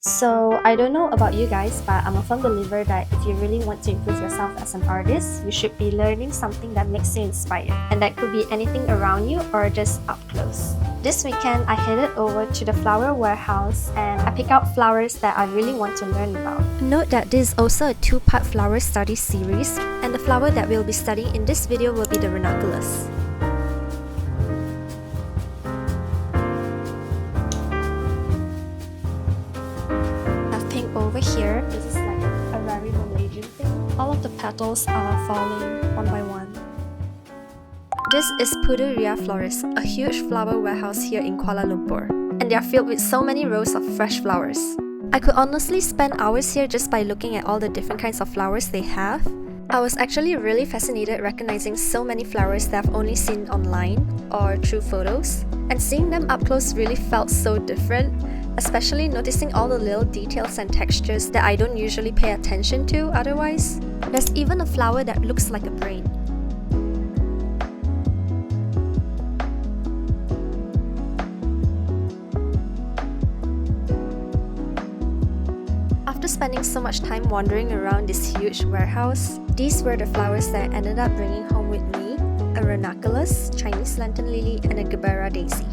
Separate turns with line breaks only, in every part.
So I don't know about you guys, but I'm a firm believer that if you really want to improve yourself as an artist, you should be learning something that makes you inspired. And that could be anything around you or just up close. This weekend, I headed over to the flower warehouse and I picked out flowers that I really want to learn about. Note that this is also a two-part flower study series, and the flower that we'll be studying in this video will be the Ranunculus. Over here, this is like a very Malaysian thing. All of the petals are falling one by one. This is Puduria Florist, a huge flower warehouse here in Kuala Lumpur, and they are filled with so many rows of fresh flowers. I could honestly spend hours here just by looking at all the different kinds of flowers they have. I was actually really fascinated recognizing so many flowers that I've only seen online or through photos, and seeing them up close really felt so different. Especially noticing all the little details and textures that I don't usually pay attention to otherwise. There's even a flower that looks like a brain. After spending so much time wandering around this huge warehouse, these were the flowers that I ended up bringing home with me: a Ranunculus, Chinese lantern lily, and a Gebera daisy.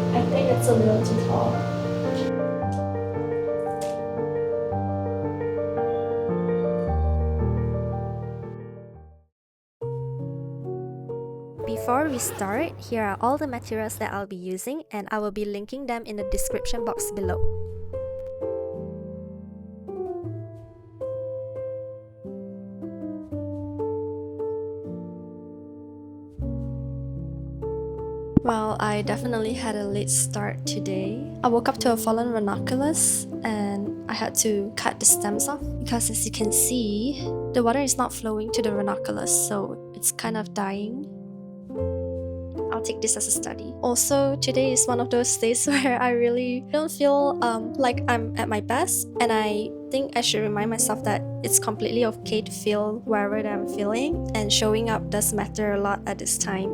I think it's a little too tall. Before we start, here are all the materials that I'll be using, and I will be linking them in the description box below. Well, I definitely had a late start today. I woke up to a fallen ranunculus and I had to cut the stems off because, as you can see, the water is not flowing to the ranunculus, so it's kind of dying. I'll take this as a study. Also, today is one of those days where I really don't feel like I'm at my best, and I think I should remind myself that it's completely okay to feel wherever that I'm feeling, and showing up does matter a lot at this time.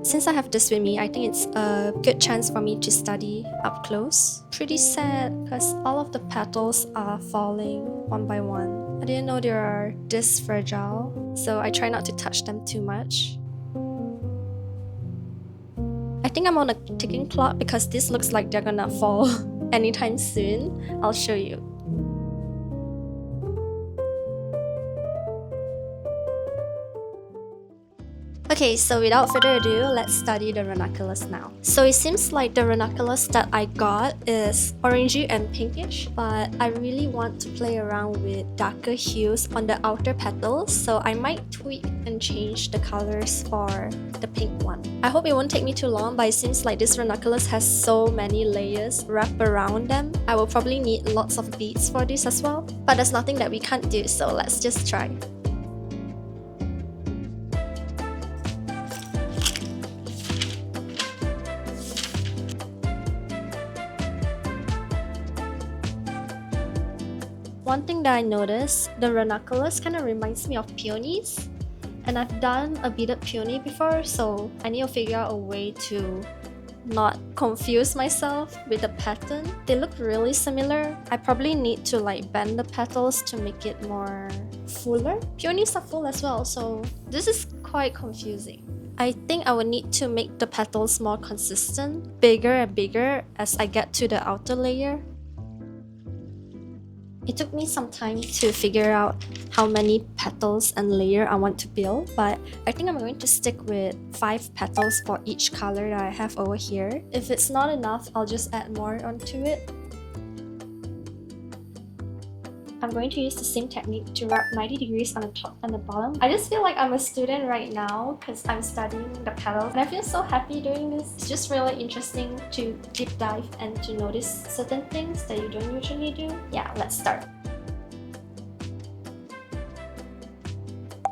Since I have this with me, I think it's a good chance for me to study up close. Pretty sad because all of the petals are falling one by one. I didn't know they are this fragile, so I try not to touch them too much. I think I'm on a ticking clock because this looks like they're gonna fall anytime soon. I'll show you. Okay, so without further ado, let's study the Ranunculus now. So it seems like the Ranunculus that I got is orangey and pinkish, but I really want to play around with darker hues on the outer petals, so I might tweak and change the colors for the pink one. I hope it won't take me too long, but it seems like this Ranunculus has so many layers wrapped around them. I will probably need lots of beads for this as well, but there's nothing that we can't do, so let's just try. One thing that I noticed, the Ranunculus kind of reminds me of peonies, and I've done a beaded peony before, so I need to figure out a way to not confuse myself with the pattern. They look really similar. I probably need to like bend the petals to make it more fuller. Peonies are full as well, so this is quite confusing. I think I will need to make the petals more consistent, bigger and bigger as I get to the outer layer. It took me some time to figure out how many petals and layer I want to build, but I think I'm going to stick with 5 petals for each color that I have over here. If it's not enough, I'll just add more onto it. I'm going to use the same technique to wrap 90 degrees on the top and the bottom. I just feel like I'm a student right now because I'm studying the petals and I feel so happy doing this. It's just really interesting to deep dive and to notice certain things that you don't usually do. Yeah, let's start.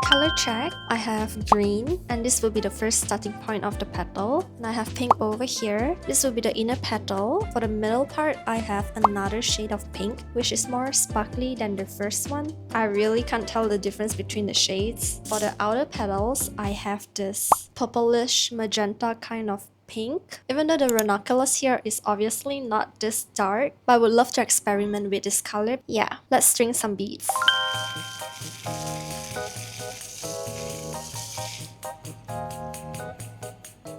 Color check, I have green and this will be the first starting point of the petal. And I have pink over here. This will be the inner petal. For the middle part, I have another shade of pink, which is more sparkly than the first one. I really can't tell the difference between the shades. For the outer petals, I have this purplish magenta kind of pink. Even though the ranunculus here is obviously not this dark, but I would love to experiment with this color. Yeah, let's string some beads.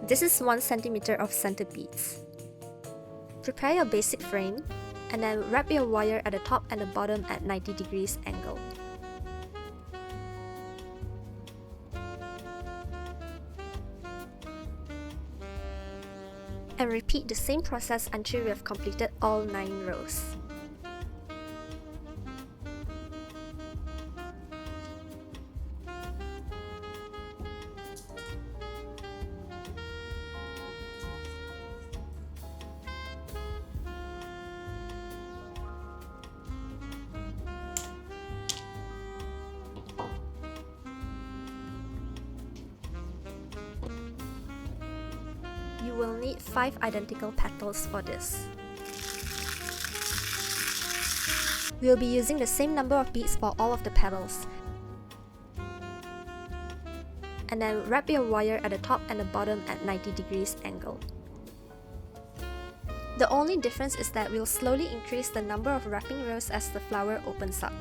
This is 1 centimeter of center beads. Prepare your basic frame and then wrap your wire at the top and the bottom at 90 degrees angle. And repeat the same process until we have completed all 9 rows. You will need 5 identical petals for this. We will be using the same number of beads for all of the petals. And then wrap your wire at the top and the bottom at 90 degrees angle. The only difference is that we'll slowly increase the number of wrapping rows as the flower opens up.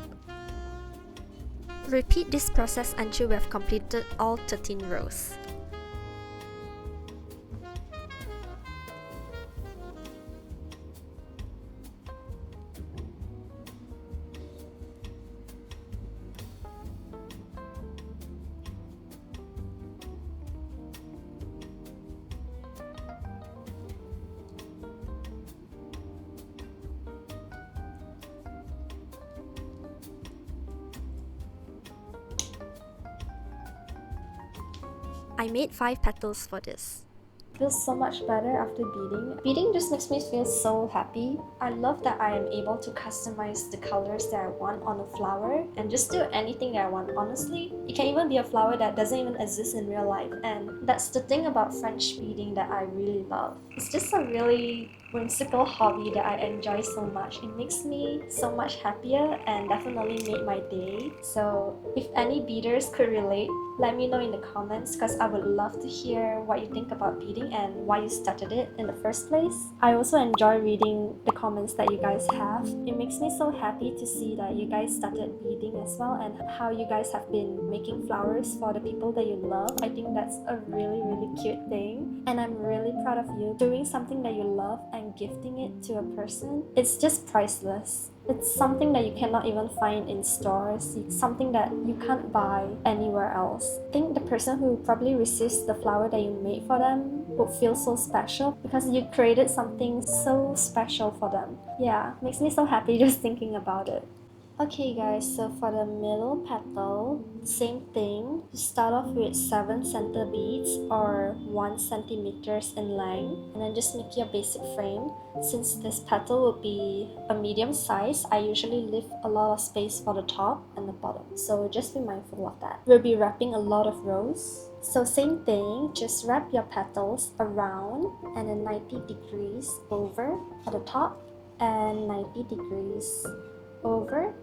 Repeat this process until we have completed all 13 rows. I made 5 petals for this. Feels so much better after beading. Beading just makes me feel so happy. I love that I am able to customize the colors that I want on a flower and just do anything that I want, honestly. It can even be a flower that doesn't even exist in real life, and that's the thing about French beading that I really love. It's just a really whimsical hobby that I enjoy so much. It makes me so much happier and definitely made my day. So if any beaders could relate, let me know in the comments because I would love to hear what you think about beading and why you started it in the first place. I also enjoy reading the comments that you guys have. It makes me so happy to see that you guys started beading as well and how you guys have been making flowers for the people that you love. I think that's a really cute thing and I'm really proud of you doing something that you love and gifting it to a person. It's just priceless. It's something that you cannot even find in stores. It's something that you can't buy anywhere else. I think the person who probably receives the flower that you made for them would feel so special because you created something so special for them. Yeah, makes me so happy just thinking about it. Okay guys, so for the middle petal, same thing. You start off with 7 center beads or 1 centimeters in length and then just make your basic frame. Since this petal will be a medium size, I usually leave a lot of space for the top and the bottom, so just be mindful of that. We'll be wrapping a lot of rows. So same thing, just wrap your petals around and then 90 degrees over at the top and 90 degrees over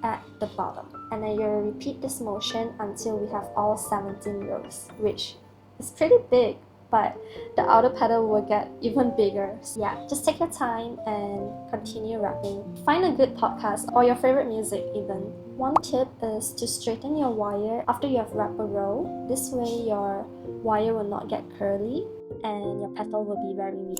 at the bottom, and then you'll repeat this motion until we have all 17 rows, which is pretty big, but the outer petal will get even bigger. So yeah, just take your time and continue wrapping. Find a good podcast or your favorite music even. One tip is to straighten your wire after you have wrapped a row. This way your wire will not get curly and your petal will be very neat.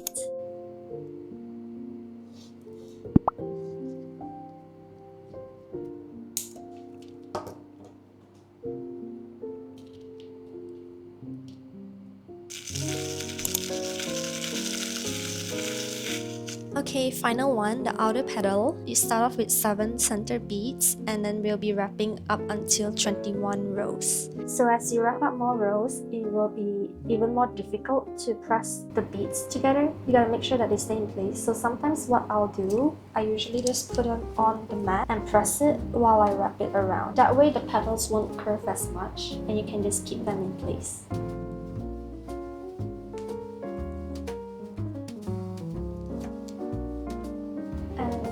Okay, final one, the outer petal. You start off with 7 center beads and then we'll be wrapping up until 21 rows. So as you wrap up more rows, it will be even more difficult to press the beads together. You gotta make sure that they stay in place. So sometimes what I'll do, I usually just put it on the mat and press it while I wrap it around. That way the petals won't curve as much and you can just keep them in place.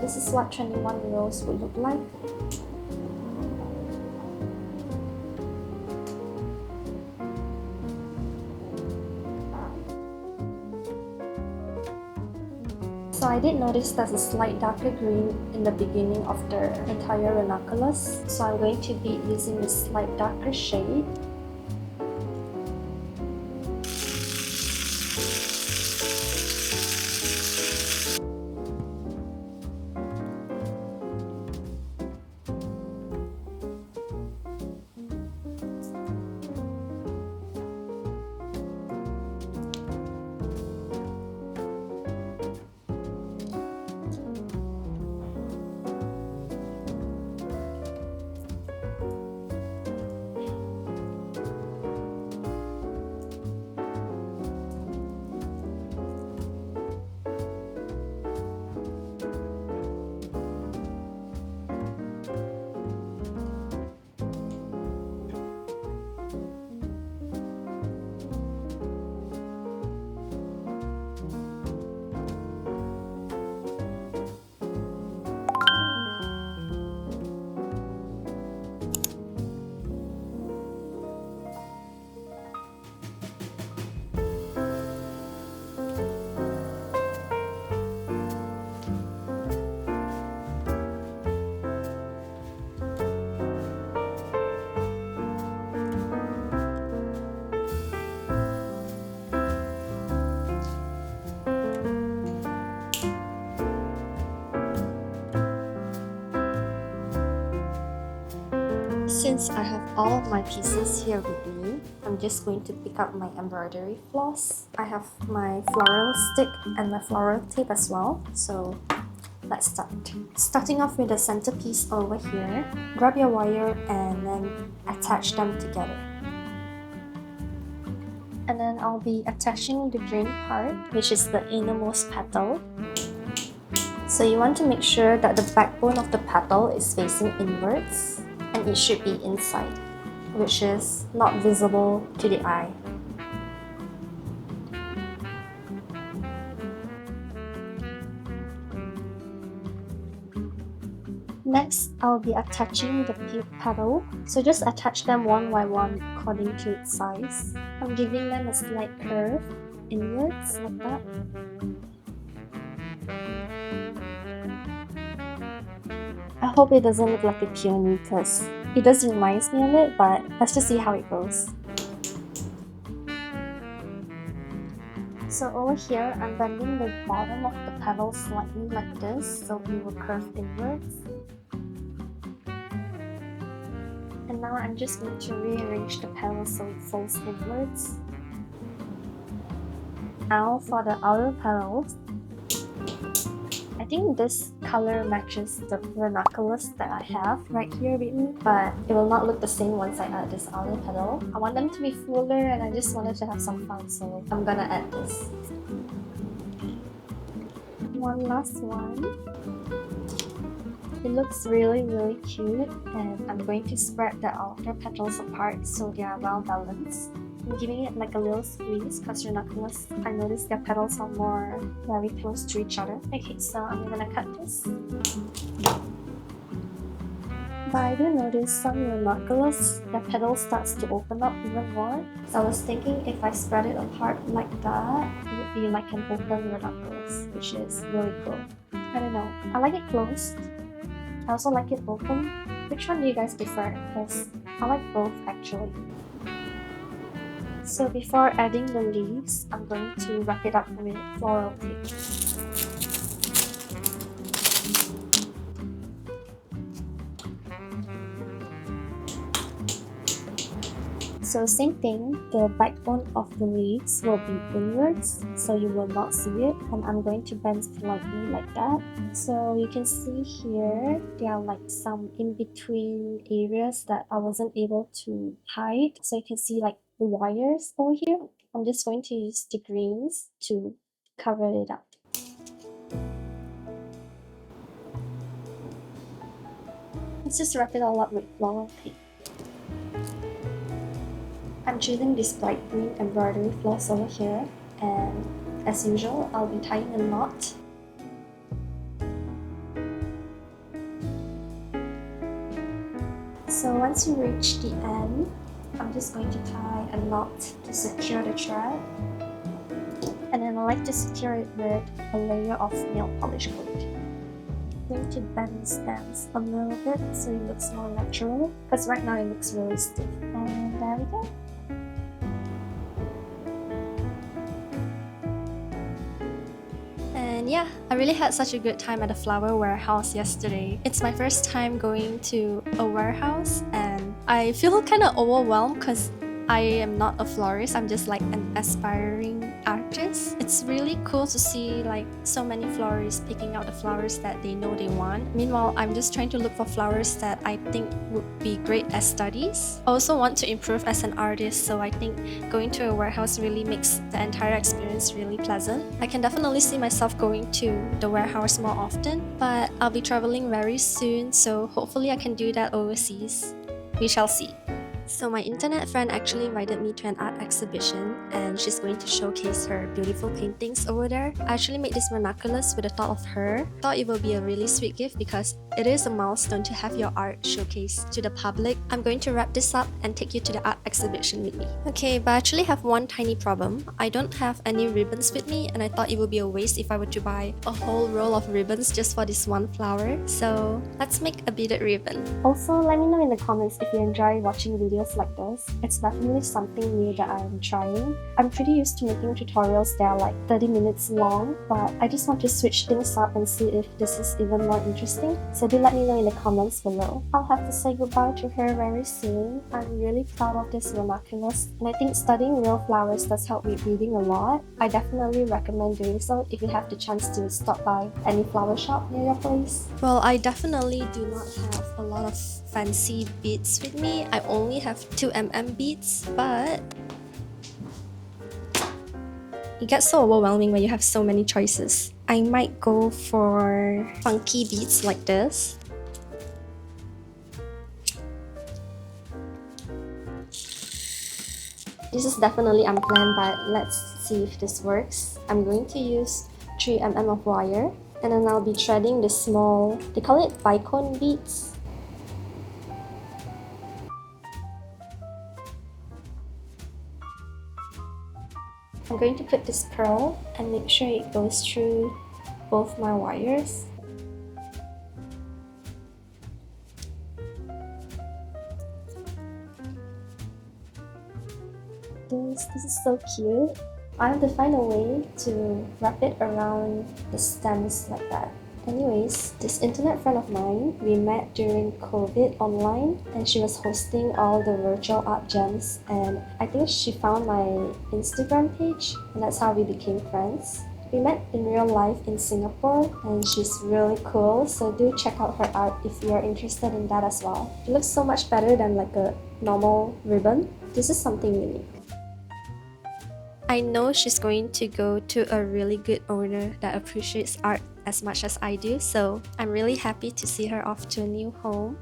This is what 21 rows would look like. So I did notice there's a slight darker green in the beginning of the entire ranunculus. So I'm going to be using this slight darker shade. Since I have all of my pieces here with me, I'm just going to pick up my embroidery floss. I have my floral stick and my floral tape as well, so let's start. Starting off with the centerpiece over here, grab your wire and then attach them together. And then I'll be attaching the green part, which is the innermost petal. So you want to make sure that the backbone of the petal is facing inwards. And it should be inside, which is not visible to the eye. Next, I'll be attaching the petal. So just attach them one by one according to its size. I'm giving them a slight curve inwards like that. I hope it doesn't look like a peony because it does remind me of it, but let's just see how it goes. So over here, I'm bending the bottom of the petal slightly like this, so it will curve inwards. And now I'm just going to rearrange the petal so it folds inwards. Now for the outer petals, I think this color matches the ranunculus that I have right here with me, but it will not look the same once I add this outer petal. I want them to be fuller and I just wanted to have some fun, so I'm gonna add this. One last one. It looks really cute, and I'm going to spread the outer petals apart so they are well balanced. I'm giving it like a little squeeze because ranunculus, I noticed their petals are more very close to each other. Okay, so I'm gonna cut this. But I do notice some ranunculus, the petal starts to open up even more. So I was thinking if I spread it apart like that, it would be like an open ranunculus, which is really cool. I don't know, I like it closed. I also like it open. Which one do you guys prefer? Because I like both actually. So before adding the leaves, I'm going to wrap it up with floral tape. So same thing, the backbone of the leaves will be inwards, so you will not see it, and I'm going to bend slightly like that. So you can see here, there are like some in-between areas that I wasn't able to hide. So you can see like the wires over here. I'm just going to use the greens to cover it up. Let's just wrap it all up with floral tape. I'm choosing this bright green embroidery floss over here, and as usual, I'll be tying a knot. So once you reach the end, I'm just going to tie a knot to secure the thread, and then I like to secure it with a layer of nail polish coat. I'm going to bend the stems a little bit so it looks more natural, because right now it looks really stiff. And there we go. And yeah, I really had such a good time at the flower warehouse yesterday. It's my first time going to a warehouse and I feel kind of overwhelmed because I am not a florist, I'm just like an aspiring artist. It's really cool to see like so many florists picking out the flowers that they know they want. Meanwhile, I'm just trying to look for flowers that I think would be great as studies. I also want to improve as an artist, so I think going to a warehouse really makes the entire experience really pleasant. I can definitely see myself going to the warehouse more often, but I'll be traveling very soon, so hopefully I can do that overseas. We shall see. So my internet friend actually invited me to an art exhibition and she's going to showcase her beautiful paintings over there. I actually made this ranunculus with the thought of her. Thought it will be a really sweet gift because it is a milestone to have your art showcased to the public. I'm going to wrap this up and take you to the art exhibition with me. Okay, but I actually have one tiny problem. I don't have any ribbons with me and I thought it would be a waste if I were to buy a whole roll of ribbons just for this one flower. So let's make a beaded ribbon. Also, let me know in the comments if you enjoy watching videos like this. It's definitely something new that I'm trying. I'm pretty used to making tutorials that are like 30 minutes long, but I just want to switch things up and see if this is even more interesting. So do let me know in the comments below. I'll have to say goodbye to her very soon. I'm really proud of this ranunculus, and I think studying real flowers does help with reading a lot. I definitely recommend doing so if you have the chance to stop by any flower shop near your place. Well, I definitely do not have a lot of fancy beads with me. I only have 2mm beads, but it gets so overwhelming when you have so many choices. I might go for funky beads like this. This is definitely unplanned, but let's see if this works. I'm going to use 3mm of wire, and then I'll be threading the small, they call it bicone beads. I'm going to put this pearl and make sure it goes through both my wires. This is so cute. I have to find a way to wrap it around the stems like that. Anyways, this internet friend of mine, we met during COVID online and she was hosting all the virtual art jams, and I think she found my Instagram page and that's how we became friends. We met in real life in Singapore and she's really cool, so do check out her art if you're interested in that as well. It looks so much better than like a normal ribbon. This is something unique. I know she's going to go to a really good owner that appreciates art as much as I do, so I'm really happy to see her off to a new home.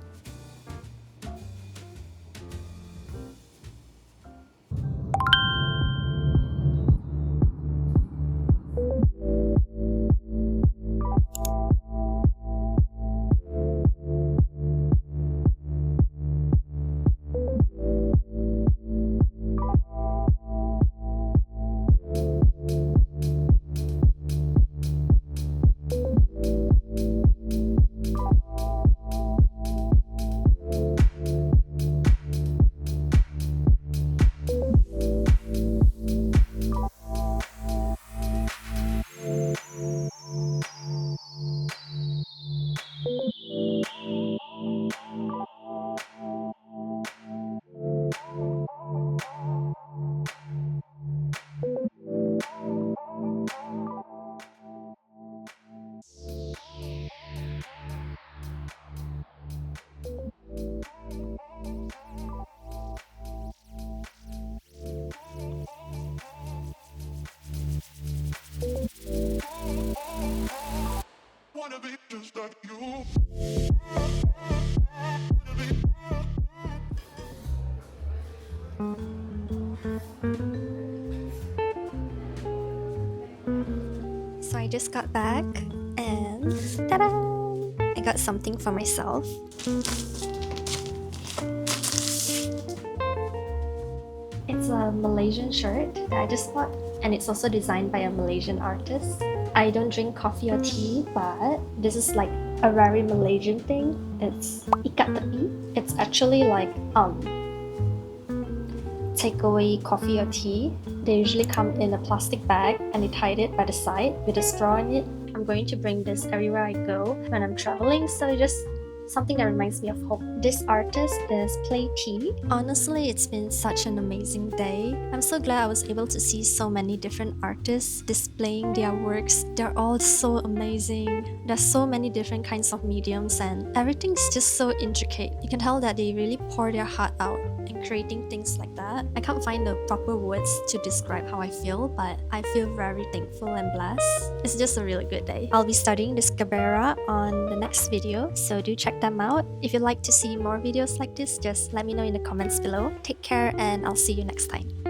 wanna be just like you.
So I just got back and ta-da! I got something for myself. It's a Malaysian shirt that I just bought, and it's also designed by a Malaysian artist. I don't drink coffee or tea, but this is like a very Malaysian thing. It's ikat tepi. It's actually like takeaway coffee or tea. They usually come in a plastic bag and they tied it by the side with a straw in it. I'm going to bring this everywhere I go when I'm traveling, so just something that reminds me of home. This artist is Play T. Honestly, it's been such an amazing day. I'm so glad I was able to see so many different artists displaying their works. They're all so amazing. There's so many different kinds of mediums and everything's just so intricate. You can tell that they really pour their heart out in creating things like that. I can't find the proper words to describe how I feel, but I feel very thankful and blessed. It's just a really good day. I'll be studying this Cabrera on the next video, so do check them out. If you'd like to see more videos like this, just let me know in the comments below. Take care and I'll see you next time.